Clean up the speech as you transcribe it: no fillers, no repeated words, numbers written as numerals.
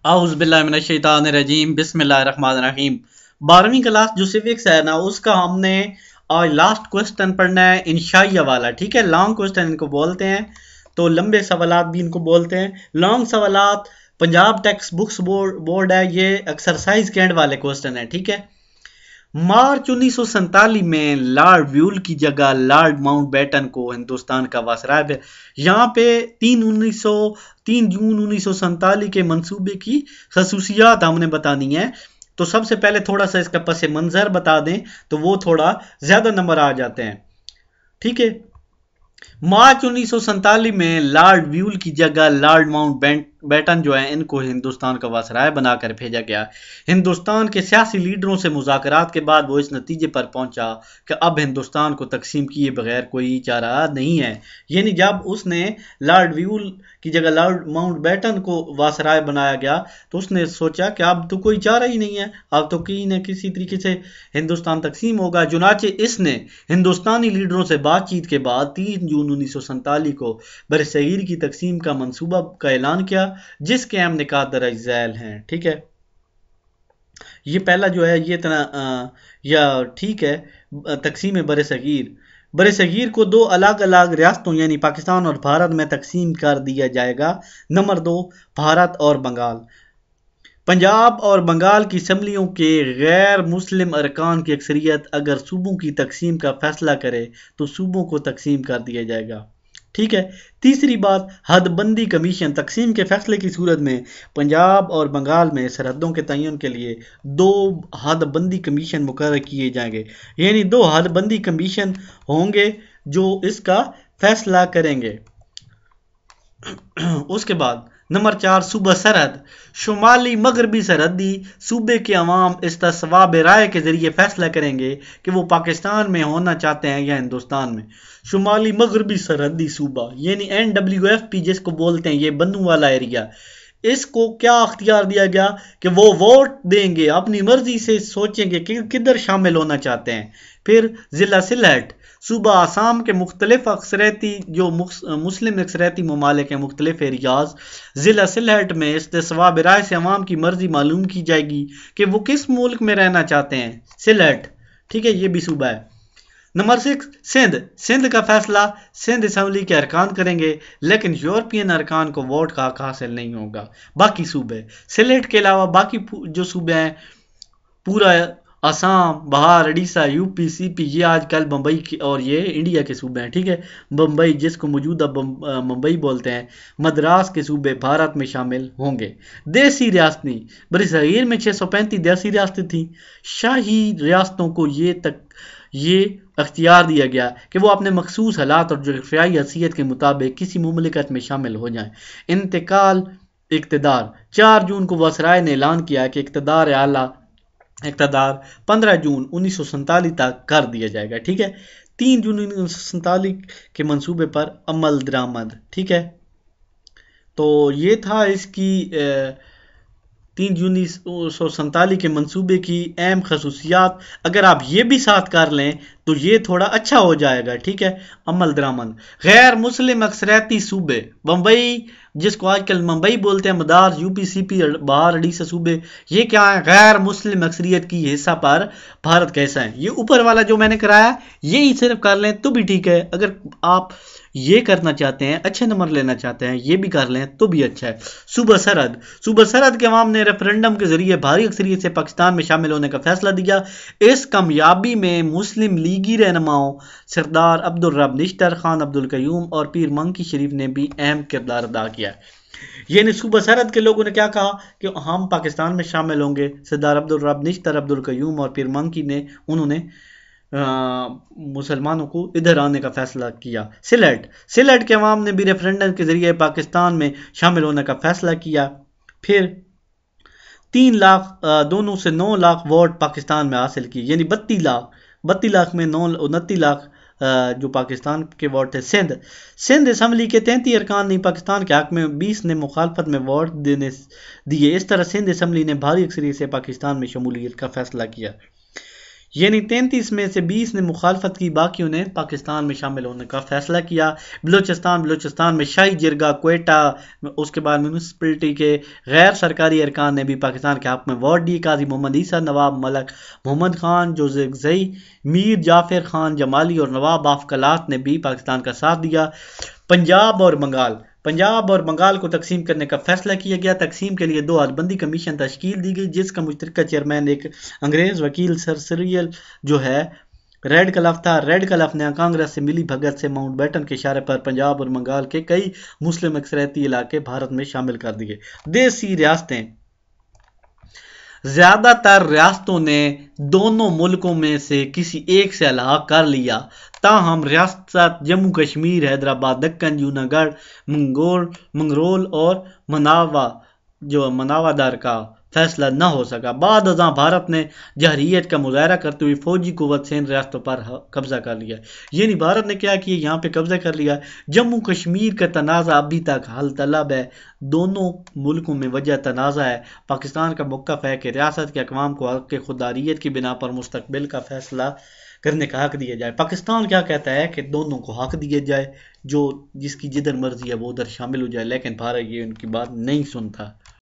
اعوذ باللہ من الشیطان الرجیم بسم اللہ الرحمن الرحیم 12ویں کلاس جو سیوکس ہے نا اس کا ہم نے آج لاسٹ کوسٹن پڑھنا ہے انشائیہ والا. ٹھیک ہے, لانگ کوسٹن ان کو بولتے ہیں, تو لمبے سوالات بھی ان کو بولتے ہیں. لانگ سوالات پنجاب ٹیکسٹ بکس بورڈ ہے, یہ ایکسرسائز کینڈ والے کوسٹن ہیں. ٹھیک ہے, مارچ 1947 میں لارڈ ویول کی جگہ لارڈ ماؤنٹ بیٹن کو ہندوستان کا وائسرائے ہے. یہاں پہ 3 جون 1947 کے منصوبے کی خصوصیات ہم نے بتانی ہیں. تو سب سے پہلے تھوڑا سا اس کا پس منظر بتا دیں تو وہ تھوڑا زیادہ نمبر آ جاتے ہیں. ٹھیک ہے, مارچ 1947 میں لارڈ ویول کی جگہ لارڈ ماؤنٹ بیٹن جو ہے ان کو ہندوستان کا وائسرائے بنا کر بھیجا گیا. ہندوستان کے سیاسی لیڈروں سے مذاکرات کے بعد وہ اس نتیجے پر پہنچا کہ اب ہندوستان کو تقسیم کیے بغیر کوئی چارہ نہیں ہے. یعنی جب اس نے لارڈ ویول کی جگہ لارڈ ماؤنٹ بیٹن کو وائسرائے بنایا گیا تو اس نے سوچا کہ اب تو کوئی چارہ ہی نہیں ہے, اب تو کسی نہ کسی طریقے سے ہندوستان تقسیم ہوگا. چنانچہ اس نے ہندوستانی لیڈروں سے بات چیت کے بعد 3 جون 1947 کو برصغیر کی تقسیم کا منصوبہ کا اعلان کیا, جس کے اہم نکات درج ذیل ہیں. ٹھیک ہے, یہ پہلا جو ہے یہ اتنا ٹھیک ہے. تقسیم برصغیر کو 2 الگ الگ ریاستوں یعنی پاکستان اور بھارت میں تقسیم کر دیا جائے گا. نمبر 2, بھارت اور بنگال. پنجاب اور بنگال کی اسمبلیوں کے غیر مسلم ارکان کی اکثریت اگر صوبوں کی تقسیم کا فیصلہ کرے تو صوبوں کو تقسیم کر دیا جائے گا. ٹھیک ہے, تیسری بات, حد بندی کمیشن. تقسیم کے فیصلے کی صورت میں پنجاب اور بنگال میں سرحدوں کے تعین کے لیے 2 حد بندی کمیشن مقرر کیے جائیں گے. یعنی 2 حد بندی کمیشن ہوں گے جو اس کا فیصلہ کریں گے. اس کے بعد نمبر 4, صوبہ سرحد. شمالی مغربی سرحدی صوبے کے عوام استصواب رائے کے ذریعے فیصلہ کریں گے کہ وہ پاکستان میں ہونا چاہتے ہیں یا ہندوستان میں. شمالی مغربی سرحدی صوبہ یعنی NWFP جس کو بولتے ہیں, یہ بنو والا ایریا, اس کو کیا اختیار دیا گیا کہ وہ ووٹ دیں گے, اپنی مرضی سے سوچیں گے کہ کدھر شامل ہونا چاہتے ہیں. پھر ضلع سلہٹ. صوبہ آسام کے مختلف اکثریتی جو مسلم اکثریتی ممالک ہیں مختلف ایریاز. ضلع سلہٹ میں استصواب رائے سے عوام کی مرضی معلوم کی جائے گی کہ وہ کس ملک میں رہنا چاہتے ہیں. سلہٹ. ٹھیک ہے, یہ بھی صوبہ ہے. نمبر 6, سندھ کا فیصلہ سندھ اسمبلی کے ارکان کریں گے, لیکن یورپین ارکان کو ووٹ کا حق حاصل نہیں ہوگا. باقی صوبے سلہٹ کے علاوہ باقی جو صوبے ہیں پورا آسام, بہار, اڑیسہ, UP, CP, یہ آج کل بمبئی کی اور یہ انڈیا کے صوبے ہیں. ٹھیک ہے, بمبئی جس کو موجودہ ممبئی بولتے ہیں, مدراس کے صوبے بھارت میں شامل ہوں گے. دیسی ریاستیں. برصغیر میں 635 دیسی ریاستیں تھیں. شاہی ریاستوں کو یہ اختیار دیا گیا کہ وہ اپنے مخصوص حالات اور جغرافیائی حیثیت کے مطابق کسی مملکت میں شامل ہو جائیں. انتقال اقتدار. 4 جون کو وائسرائے نے اعلان کیا کہ اقتدار 15 جون 1947 تک کر دیا جائے گا. ٹھیک ہے, 3 جون 1947 کے منصوبے پر عمل درآمد. ٹھیک ہے, تو یہ تھا اس کی 3 جون 1947 کے منصوبے کی اہم خصوصیات. اگر آپ یہ بھی ساتھ کر لیں تو یہ تھوڑا اچھا ہو جائے گا. ٹھیک ہے, عمل درآمد. غیر مسلم اکثریتی صوبے. بمبئی جس کو آج کل ممبئی بولتے ہیں, مدارس, UP, CP, بہار, اڑیسہ صوبے, یہ کیا ہے؟ غیر مسلم اکثریت کی حصہ پر بھارت کیسا ہے. یہ اوپر والا جو میں نے کرایا یہی صرف کر لیں تو بھی ٹھیک ہے. اگر آپ یہ کرنا چاہتے ہیں, اچھے نمبر لینا چاہتے ہیں, یہ بھی کر لیں تو بھی اچھا ہے. صوبہ سرحد کے عوام نے ریفرنڈم کے ذریعے بھاری اکثریت سے پاکستان میں شامل ہونے کا فیصلہ دیا. اس کامیابی میں مسلم لیگی رہنماؤں سردار عبدالرب نشتر, خان عبدالقیوم اور پیر منکی شریف نے بھی اہم کردار ادا کیا. یعنی صوبہ سرحد کے لوگوں نے کیا کہا کہ ہم پاکستان میں شامل ہوں گے. سردار عبدالرب نشتر, عبدالقیوم اور پیر منکی انہوں نے مسلمانوں کو ادھر آنے کا فیصلہ کیا. سلہٹ کے عوام نے بھی ریفرنڈم کے ذریعے پاکستان میں شامل ہونے کا فیصلہ کیا. پھر 3 لاکھ دونوں سے 9 لاکھ ووٹ پاکستان میں حاصل کی, یعنی 32 لاکھ میں 29 لاکھ جو پاکستان کے ووٹ تھے. سندھ اسمبلی کے 33 ارکان نے پاکستان کے حق میں 20 نے مخالفت میں ووٹ دیے. اس طرح سندھ اسمبلی نے بھاری اکثریت سے پاکستان میں شمولیت کا فیصلہ کیا. یعنی 33 میں سے 20 نے مخالفت کی، باقیوں نے پاکستان میں شامل ہونے کا فیصلہ کیا۔ بلوچستان میں شاہی جرگہ کوئٹہ، اس کے بعد میونسپلٹی کے غیر سرکاری ارکان نے بھی پاکستان کے حق میں ووٹ دی۔ قاضی محمد عیسیٰ، نواب ملک محمد خان جوزگزئی، میر جعفر خان جمالی اور نواب آف کلات نے بھی پاکستان کا ساتھ دیا۔ پنجاب اور بنگال کو تقسیم کرنے کا فیصلہ کیا گیا۔ تقسیم کے لیے 2 حدبندی کمیشن تشکیل دی گئی، جس کا مشترکہ چیئرمین ایک انگریز وکیل سر سریل جو ہے ریڈ کلف تھا۔ ریڈ کلف نے کانگریس سے ملی بھگت سے ماؤنٹ بیٹن کے اشارے پر پنجاب اور بنگال کے کئی مسلم اکثریتی علاقے بھارت میں شامل کر دیے۔ دیسی ریاستیں، زیادہ تر ریاستوں نے دونوں ملکوں میں سے کسی ایک سے الحاق کر لیا، تاہم ریاست جموں کشمیر، حیدرآباد، دکن، جوناگڑھ، منگرول اور مناوا در کا فیصلہ نہ ہو سکا۔ بعد ازاں بھارت نے جارحیت کا مظاہرہ کرتے ہوئے فوجی قوت سے ان ریاستوں پر قبضہ کر لیا۔ یعنی بھارت نے کیا کیا، یہاں پہ قبضہ کر لیا۔ جموں کشمیر کا تنازع ابھی تک حل طلب ہے، دونوں ملکوں میں وجہ تنازع ہے۔ پاکستان کا موقف ہے کہ ریاست کے اقوام کو حق خوداریت کی بنا پر مستقبل کا فیصلہ کرنے کا حق دیا جائے۔ پاکستان کیا کہتا ہے کہ دونوں کو حق دیے جائے، جو جس کی جدھر مرضی ہے وہ ادھر شامل ہو جائے، لیکن بھارت یہ ان کی بات نہیں سنتا۔